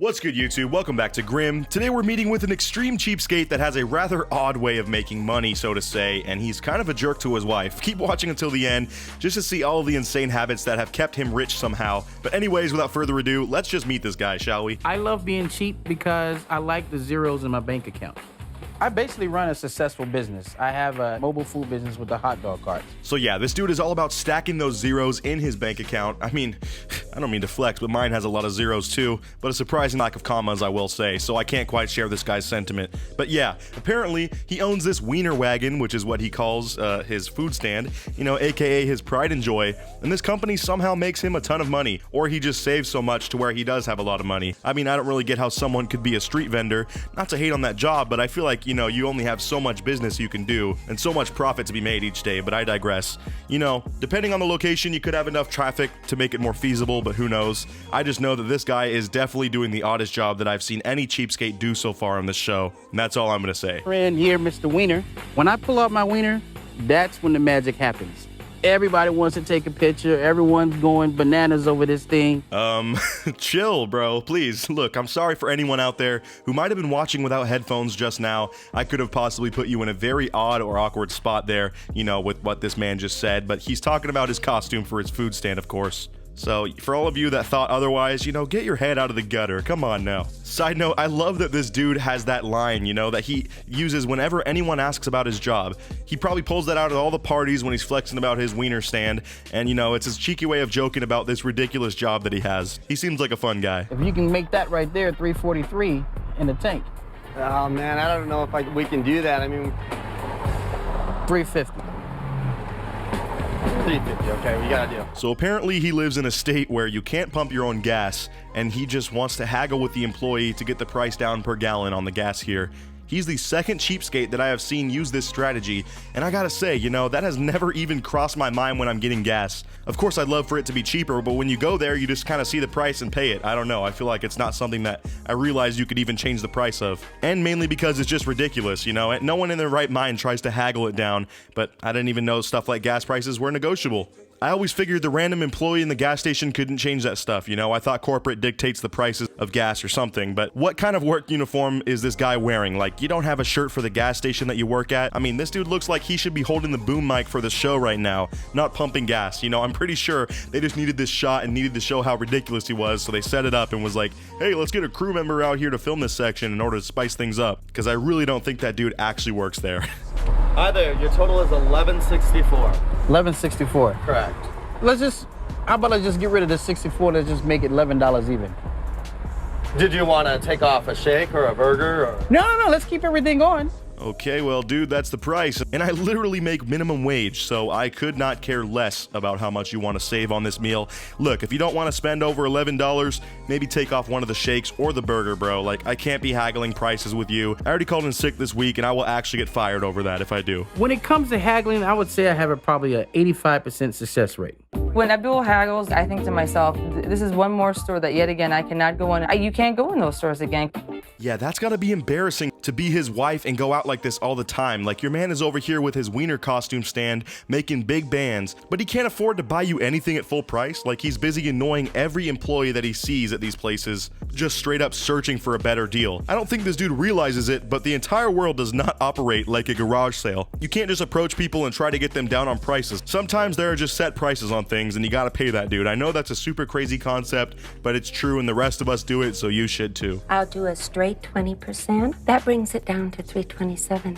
What's good, YouTube? Welcome back to Grim. Today we're meeting with an extreme cheapskate that has a rather odd way of making money, so to say, and he's kind of a jerk to his wife. Keep watching until the end just to see all of the insane habits that have kept him rich somehow. But anyways, without further ado, let's just meet this guy, shall we? I love being cheap because I like the zeros in my bank account. I basically run a successful business. I have a mobile food business with the hot dog carts. So yeah, this dude is all about stacking those zeros in his bank account. I mean, I don't mean to flex, but mine has a lot of zeros too, but a surprising lack of commas, I will say, so I can't quite share this guy's sentiment. But yeah, apparently he owns this wiener wagon, which is what he calls his food stand, you know, aka his pride and joy, and this company somehow makes him a ton of money, or he just saves so much to where he does have a lot of money. I mean, I don't really get how someone could be a street vendor, not to hate on that job, but I feel like, you know, you only have so much business you can do and so much profit to be made each day, but I digress. You know, depending on the location, you could have enough traffic to make it more feasible, but who knows? I just know that this guy is definitely doing the oddest job that I've seen any cheapskate do so far on this show, and that's all I'm gonna say. Friend here, Mr. Wiener. When I pull out my wiener, that's when the magic happens. Everybody wants to take a picture. Everyone's going bananas over this thing. Chill, bro, please. Look, I'm sorry for anyone out there who might have been watching without headphones just now. I could have possibly put you in a very odd or awkward spot there, you know, with what this man just said, but he's talking about his costume for his food stand, of course. So, for all of you that thought otherwise, you know, get your head out of the gutter. Come on now. Side note, I love that this dude has that line, you know, that he uses whenever anyone asks about his job. He probably pulls that out at all the parties when he's flexing about his wiener stand, and, you know, it's his cheeky way of joking about this ridiculous job that he has. He seems like a fun guy. If you can make that right there, 343 in the tank. Oh, man, I don't know if we can do that. I mean... 350. 350, okay, we got a deal. So apparently he lives in a state where you can't pump your own gas, and he just wants to haggle with the employee to get the price down per gallon on the gas here. He's the second cheapskate that I have seen use this strategy, and I gotta say, you know, that has never even crossed my mind when I'm getting gas. Of course, I'd love for it to be cheaper, but when you go there, you just kind of see the price and pay it. I don't know, I feel like it's not something that I realized you could even change the price of. And mainly because it's just ridiculous, you know, and no one in their right mind tries to haggle it down, but I didn't even know stuff like gas prices were negotiable. I always figured the random employee in the gas station couldn't change that stuff, you know? I thought corporate dictates the prices of gas or something, but what kind of work uniform is this guy wearing? Like, you don't have a shirt for the gas station that you work at? I mean, this dude looks like he should be holding the boom mic for the show right now, not pumping gas, you know? I'm pretty sure they just needed this shot and needed to show how ridiculous he was, so they set it up and was like, hey, let's get a crew member out here to film this section in order to spice things up, because I really don't think that dude actually works there. Hi there, your total is 1164. 1164. Correct. How about I just get rid of the 64, let's just make it $11 even. Did you want to take off a shake or a burger or? No, let's keep everything going. Okay, well, dude, that's the price. And I literally make minimum wage, so I could not care less about how much you want to save on this meal. Look, if you don't want to spend over $11, maybe take off one of the shakes or the burger, bro. Like, I can't be haggling prices with you. I already called in sick this week, and I will actually get fired over that if I do. When it comes to haggling, I would say I have probably an 85% success rate. When Abdul haggles, I think to myself, this is one more store that yet again I cannot go in. You can't go in those stores again. Yeah, that's gotta be embarrassing to be his wife and go out like this all the time. Like, your man is over here with his wiener costume stand making big bands, but he can't afford to buy you anything at full price. Like, he's busy annoying every employee that he sees at these places, just straight up searching for a better deal. I don't think this dude realizes it, but the entire world does not operate like a garage sale. You can't just approach people and try to get them down on prices. Sometimes there are just set prices on things and you gotta pay that dude. I know that's a super crazy concept, but it's true and the rest of us do it, so you should too. I'll do a straight 20%. That brings it down to 327.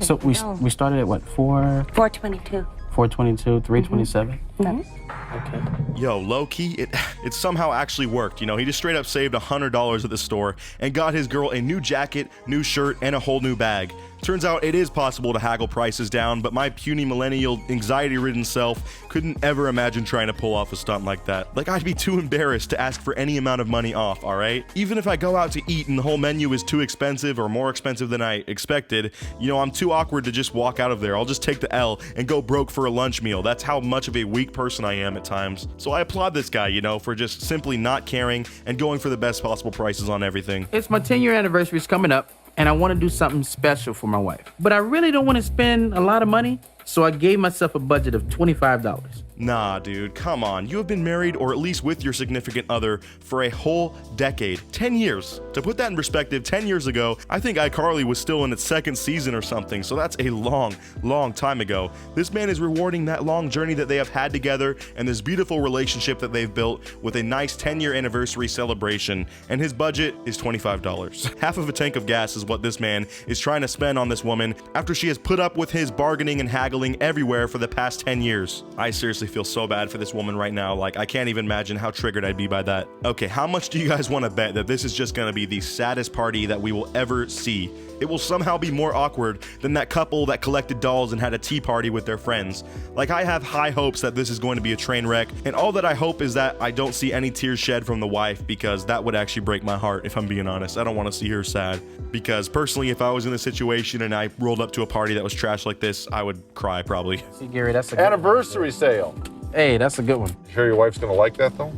So we started at what, 422. 422, 327? Mm-hmm. Okay. Yo, low-key, it somehow actually worked, you know? He just straight up saved $100 at the store and got his girl a new jacket, new shirt, and a whole new bag. Turns out it is possible to haggle prices down, but my puny millennial, anxiety-ridden self couldn't ever imagine trying to pull off a stunt like that. Like, I'd be too embarrassed to ask for any amount of money off, alright? Even if I go out to eat and the whole menu is too expensive or more expensive than I expected, you know, I'm too awkward to just walk out of there. I'll just take the L and go broke for a lunch meal. That's how much of a weak person I am at times. So I applaud this guy, you know, for just simply not caring and going for the best possible prices on everything. It's my 10-year anniversary is coming up, and I want to do something special for my wife. But I really don't want to spend a lot of money, so I gave myself a budget of $25. Nah, dude, come on. You have been married or at least with your significant other for a whole decade. 10 years. To put that in perspective, 10 years ago, I think iCarly was still in its second season or something, so that's a long, long time ago. This man is rewarding that long journey that they have had together and this beautiful relationship that they've built with a nice 10-year anniversary celebration, and his budget is $25. Half of a tank of gas is what this man is trying to spend on this woman after she has put up with his bargaining and haggling everywhere for the past 10 years. I seriously feel so bad for this woman right now. Like, I can't even imagine how triggered I'd be by that. Okay, how much do you guys want to bet that this is just gonna be the saddest party that we will ever see? It will somehow be more awkward than that couple that collected dolls and had a tea party with their friends. Like, I have high hopes that this is going to be a train wreck, and all that I hope is that I don't see any tears shed from the wife, because that would actually break my heart, if I'm being honest. I don't want to see her sad, because personally, if I was in this situation and I rolled up to a party that was trash like this, I would cry probably. See, Gary, that's a good Anniversary sale. Hey, that's a good one. You sure your wife's gonna like that though?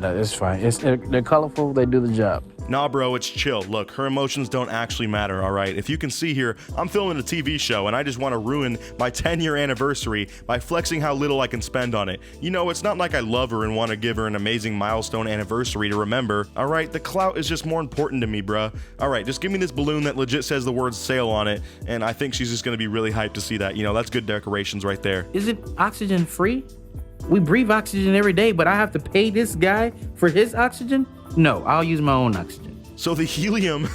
No, it's fine. They're colorful. They do the job. Nah, bro, it's chill. Look, her emotions don't actually matter, all right? If you can see here, I'm filming a TV show, and I just want to ruin my 10-year anniversary by flexing how little I can spend on it. You know, it's not like I love her and want to give her an amazing milestone anniversary to remember, all right? The clout is just more important to me, bruh. All right, just give me this balloon that legit says the word sale on it, and I think she's just going to be really hyped to see that. You know, that's good decorations right there. Is it oxygen free? We breathe oxygen every day, but I have to pay this guy for his oxygen? No, I'll use my own oxygen. So the helium,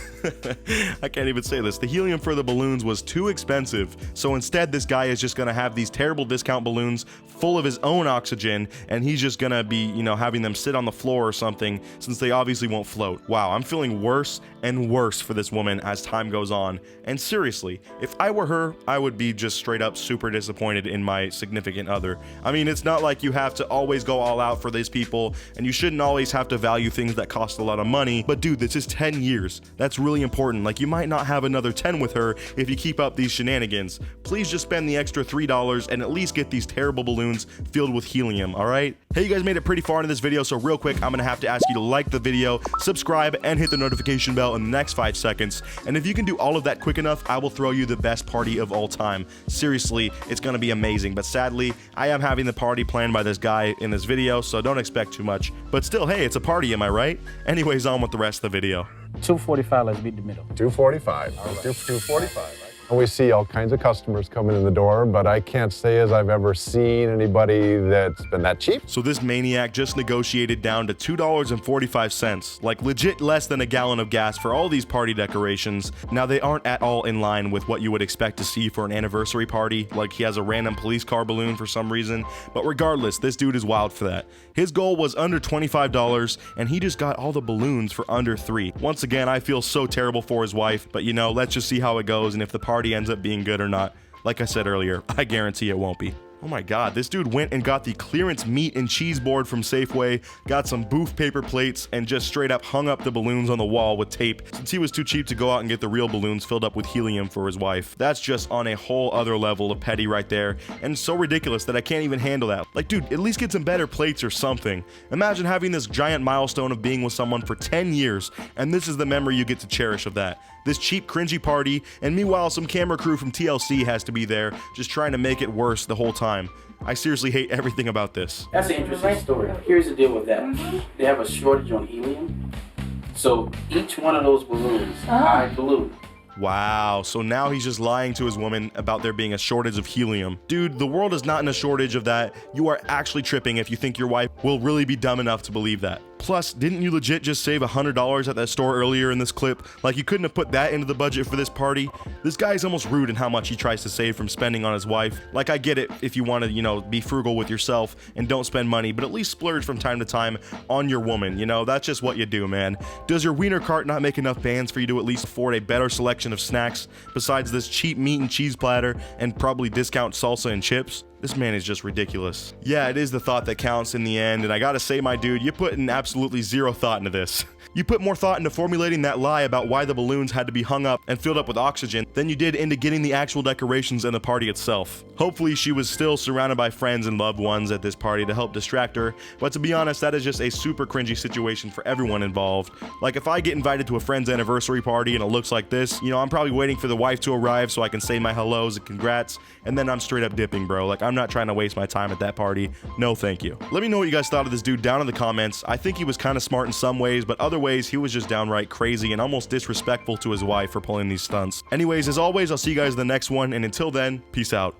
I can't even say this, the helium for the balloons was too expensive, so instead this guy is just gonna have these terrible discount balloons full of his own oxygen, and he's just gonna be, you know, having them sit on the floor or something, since they obviously won't float. Wow, I'm feeling worse and worse for this woman as time goes on, and seriously, if I were her, I would be just straight up super disappointed in my significant other. I mean, it's not like you have to always go all out for these people, and you shouldn't always have to value things that cost a lot of money, but dude, this is 10 years. That's really important. Like, you might not have another 10 with her if you keep up these shenanigans. Please just spend the extra $3 and at least get these terrible balloons filled with helium, all right? Hey, you guys made it pretty far into this video, so real quick, I'm gonna have to ask you to like the video, subscribe, and hit the notification bell in the next 5 seconds. And if you can do all of that quick enough, I will throw you the best party of all time. Seriously, it's gonna be amazing. But sadly, I am having the party planned by this guy in this video, so don't expect too much. But still, hey, it's a party, am I right? Anyways, on with the rest of the video. 245, let's beat the middle. 245. 245. We see all kinds of customers coming in the door, but I can't say as I've ever seen anybody that's been that cheap. So this maniac just negotiated down to $2.45, like legit less than a gallon of gas for all these party decorations. Now, they aren't at all in line with what you would expect to see for an anniversary party, like he has a random police car balloon for some reason, but regardless, this dude is wild for that. His goal was under $25, and he just got all the balloons for under $3. Once again, I feel so terrible for his wife, but you know, let's just see how it goes, and if the party ends up being good or not. Like I said earlier, I guarantee it won't be. Oh my god, this dude went and got the clearance meat and cheese board from Safeway, got some booth paper plates, and just straight up hung up the balloons on the wall with tape, since he was too cheap to go out and get the real balloons filled up with helium for his wife. That's just on a whole other level of petty right there, and so ridiculous that I can't even handle that. Like, dude, at least get some better plates or something. Imagine having this giant milestone of being with someone for 10 years, and this is the memory you get to cherish of that. This cheap, cringy party, and meanwhile, some camera crew from TLC has to be there, just trying to make it worse the whole time. I seriously hate everything about this. That's an interesting story. Here's the deal with that. They have a shortage on helium. So each one of those balloons, I blew. Wow, so now he's just lying to his woman about there being a shortage of helium. Dude, the world is not in a shortage of that. You are actually tripping if you think your wife will really be dumb enough to believe that. Plus, didn't you legit just save $100 at that store earlier in this clip? Like, you couldn't have put that into the budget for this party? This guy is almost rude in how much he tries to save from spending on his wife. Like, I get it if you want to, you know, be frugal with yourself and don't spend money, but at least splurge from time to time on your woman, you know? That's just what you do, man. Does your wiener cart not make enough bands for you to at least afford a better selection of snacks besides this cheap meat and cheese platter and probably discount salsa and chips? This man is just ridiculous. Yeah, it is the thought that counts in the end, and I gotta say, my dude, you put in absolutely zero thought into this. You put more thought into formulating that lie about why the balloons had to be hung up and filled up with oxygen than you did into getting the actual decorations and the party itself. Hopefully she was still surrounded by friends and loved ones at this party to help distract her, but to be honest, that is just a super cringy situation for everyone involved. Like, if I get invited to a friend's anniversary party and it looks like this, you know, I'm probably waiting for the wife to arrive so I can say my hellos and congrats, and then I'm straight up dipping, bro. Like, I'm not trying to waste my time at that party. No thank you. Let me know what you guys thought of this dude down in the comments. I think he was kind of smart in some ways, but other ways he was just downright crazy and almost disrespectful to his wife for pulling these stunts. Anyways, as always, I'll see you guys in the next one, and until then, peace out.